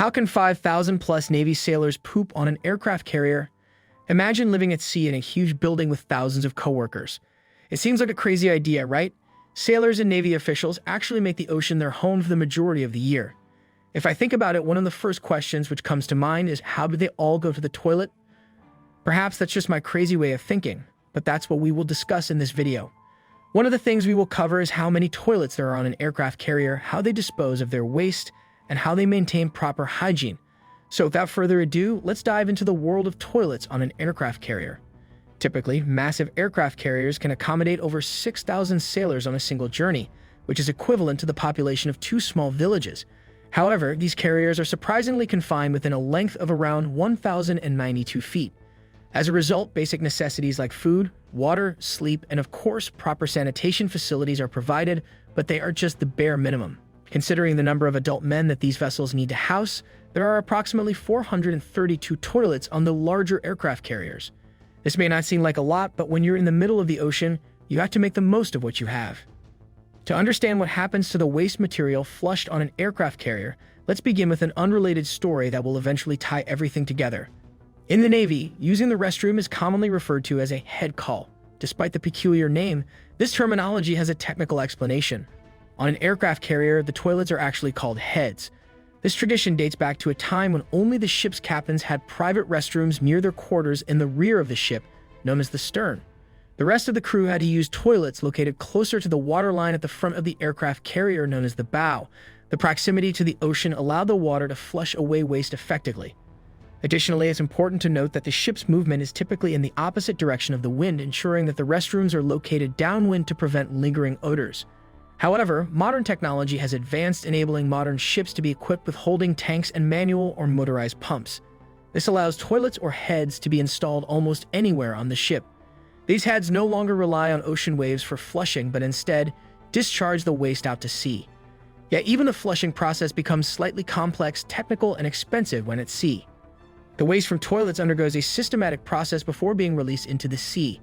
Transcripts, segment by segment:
How can 5,000 plus Navy sailors poop on an aircraft carrier? Imagine living at sea in a huge building with thousands of coworkers. It seems like a crazy idea, right? Sailors and Navy officials actually make the ocean their home for the majority of the year. If I think about it, one of the first questions which comes to mind is, how do they all go to the toilet? Perhaps that's just my crazy way of thinking, but that's what we will discuss in this video. One of the things we will cover is how many toilets there are on an aircraft carrier, how they dispose of their waste, and how they maintain proper hygiene. So without further ado, let's dive into the world of toilets on an aircraft carrier. Typically, massive aircraft carriers can accommodate over 6,000 sailors on a single journey, which is equivalent to the population of 2 small villages. However, these carriers are surprisingly confined within a length of around 1,092 feet. As a result, basic necessities like food, water, sleep, and of course, proper sanitation facilities are provided, but they are just the bare minimum. Considering the number of adult men that these vessels need to house, there are approximately 432 toilets on the larger aircraft carriers. This may not seem like a lot, but when you're in the middle of the ocean, you have to make the most of what you have. To understand what happens to the waste material flushed on an aircraft carrier, let's begin with an unrelated story that will eventually tie everything together. In the Navy, using the restroom is commonly referred to as a head call. Despite the peculiar name, this terminology has a technical explanation. On an aircraft carrier, the toilets are actually called heads. This tradition dates back to a time when only the ship's captains had private restrooms near their quarters in the rear of the ship, known as the stern. The rest of the crew had to use toilets located closer to the waterline at the front of the aircraft carrier, known as the bow. The proximity to the ocean allowed the water to flush away waste effectively. Additionally, it's important to note that the ship's movement is typically in the opposite direction of the wind, ensuring that the restrooms are located downwind to prevent lingering odors. However, modern technology has advanced, enabling modern ships to be equipped with holding tanks and manual or motorized pumps. This allows toilets or heads to be installed almost anywhere on the ship. These heads no longer rely on ocean waves for flushing, but instead discharge the waste out to sea. Yet even the flushing process becomes slightly complex, technical, and expensive when at sea. The waste from toilets undergoes a systematic process before being released into the sea.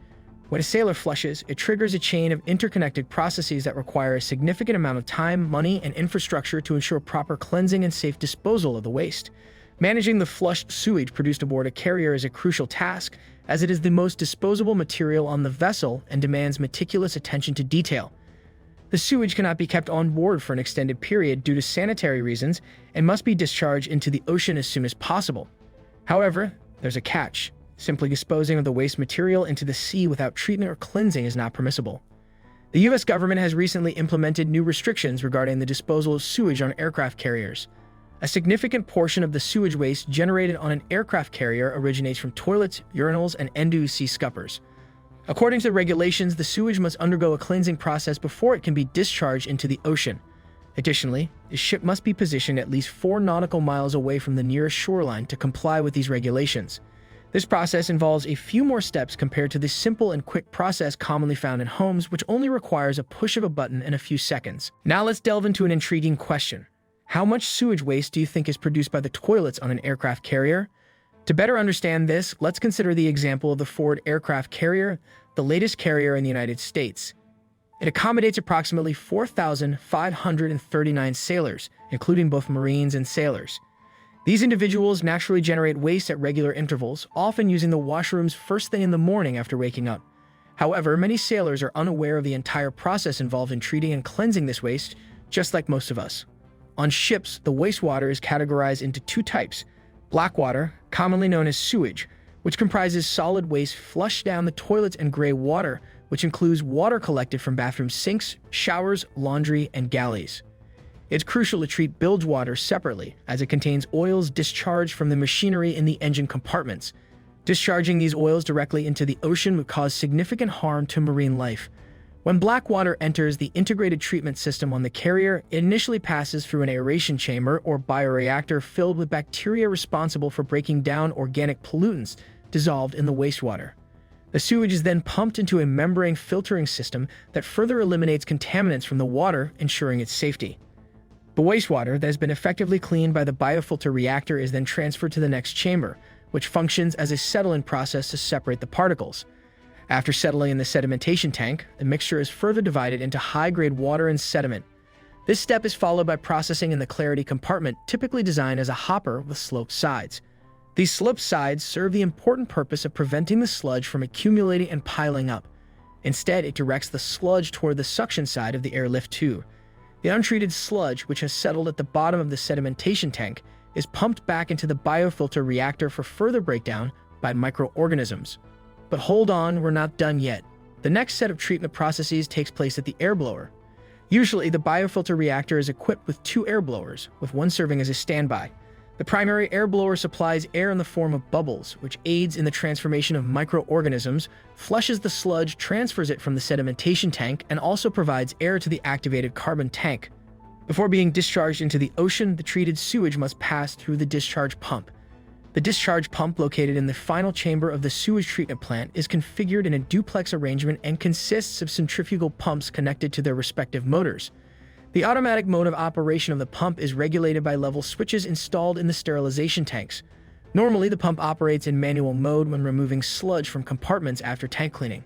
When a sailor flushes, it triggers a chain of interconnected processes that require a significant amount of time, money, and infrastructure to ensure proper cleansing and safe disposal of the waste. Managing the flushed sewage produced aboard a carrier is a crucial task, as it is the most disposable material on the vessel and demands meticulous attention to detail. The sewage cannot be kept on board for an extended period due to sanitary reasons and must be discharged into the ocean as soon as possible. However, there's a catch. Simply disposing of the waste material into the sea without treatment or cleansing is not permissible. The U.S. government has recently implemented new restrictions regarding the disposal of sewage on aircraft carriers. A significant portion of the sewage waste generated on an aircraft carrier originates from toilets, urinals, and end-use sea scuppers. According to the regulations, the sewage must undergo a cleansing process before it can be discharged into the ocean. Additionally, the ship must be positioned at least 4 nautical miles away from the nearest shoreline to comply with these regulations. This process involves a few more steps compared to the simple and quick process commonly found in homes, which only requires a push of a button in a few seconds. Now let's delve into an intriguing question. How much sewage waste do you think is produced by the toilets on an aircraft carrier? To better understand this, let's consider the example of the Ford aircraft carrier, the latest carrier in the United States. It accommodates approximately 4,539 sailors, including both Marines and sailors. These individuals naturally generate waste at regular intervals, often using the washrooms first thing in the morning after waking up. However, many sailors are unaware of the entire process involved in treating and cleansing this waste, just like most of us. On ships, the wastewater is categorized into 2 types: black water, commonly known as sewage, which comprises solid waste flushed down the toilets, and gray water, which includes water collected from bathroom sinks, showers, laundry, and galleys. It's crucial to treat bilge water separately, as it contains oils discharged from the machinery in the engine compartments. Discharging these oils directly into the ocean would cause significant harm to marine life. When black water enters the integrated treatment system on the carrier, it initially passes through an aeration chamber or bioreactor filled with bacteria responsible for breaking down organic pollutants dissolved in the wastewater. The sewage is then pumped into a membrane filtering system that further eliminates contaminants from the water, ensuring its safety. The wastewater that has been effectively cleaned by the biofilter reactor is then transferred to the next chamber, which functions as a settling process to separate the particles. After settling in the sedimentation tank, the mixture is further divided into high-grade water and sediment. This step is followed by processing in the clarity compartment, typically designed as a hopper with sloped sides. These sloped sides serve the important purpose of preventing the sludge from accumulating and piling up. Instead, it directs the sludge toward the suction side of the airlift tube. The untreated sludge, which has settled at the bottom of the sedimentation tank, is pumped back into the biofilter reactor for further breakdown by microorganisms. But hold on, we're not done yet. The next set of treatment processes takes place at the air blower. Usually, the biofilter reactor is equipped with 2 air blowers, with one serving as a standby. The primary air blower supplies air in the form of bubbles, which aids in the transformation of microorganisms, flushes the sludge, transfers it from the sedimentation tank, and also provides air to the activated carbon tank. Before being discharged into the ocean, the treated sewage must pass through the discharge pump. The discharge pump, located in the final chamber of the sewage treatment plant, is configured in a duplex arrangement and consists of centrifugal pumps connected to their respective motors. The automatic mode of operation of the pump is regulated by level switches installed in the sterilization tanks. Normally, the pump operates in manual mode when removing sludge from compartments after tank cleaning.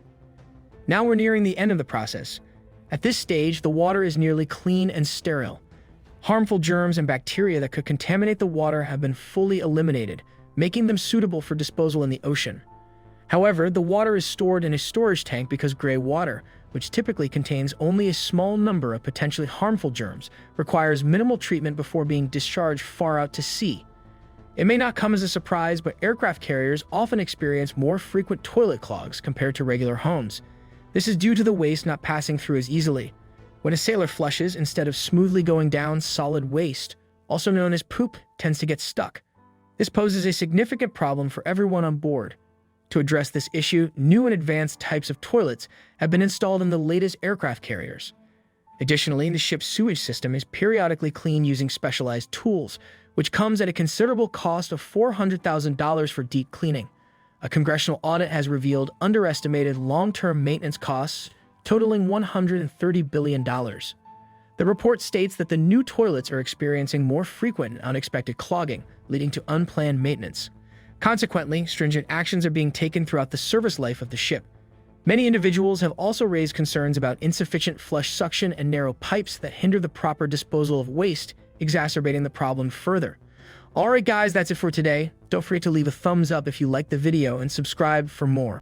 Now we're nearing the end of the process. At this stage, the water is nearly clean and sterile. Harmful germs and bacteria that could contaminate the water have been fully eliminated, making them suitable for disposal in the ocean. However, the water is stored in a storage tank because gray water, which typically contains only a small number of potentially harmful germs, requires minimal treatment before being discharged far out to sea. It may not come as a surprise, but aircraft carriers often experience more frequent toilet clogs compared to regular homes. This is due to the waste not passing through as easily. When a sailor flushes, instead of smoothly going down, solid waste, also known as poop, tends to get stuck. This poses a significant problem for everyone on board. To address this issue, new and advanced types of toilets have been installed in the latest aircraft carriers. Additionally, the ship's sewage system is periodically cleaned using specialized tools, which comes at a considerable cost of $400,000 for deep cleaning. A congressional audit has revealed underestimated long-term maintenance costs totaling $130 billion. The report states that the new toilets are experiencing more frequent and unexpected clogging, leading to unplanned maintenance. Consequently, stringent actions are being taken throughout the service life of the ship. Many individuals have also raised concerns about insufficient flush suction and narrow pipes that hinder the proper disposal of waste, exacerbating the problem further. Alright guys, that's it for today. Don't forget to leave a thumbs up if you liked the video and subscribe for more.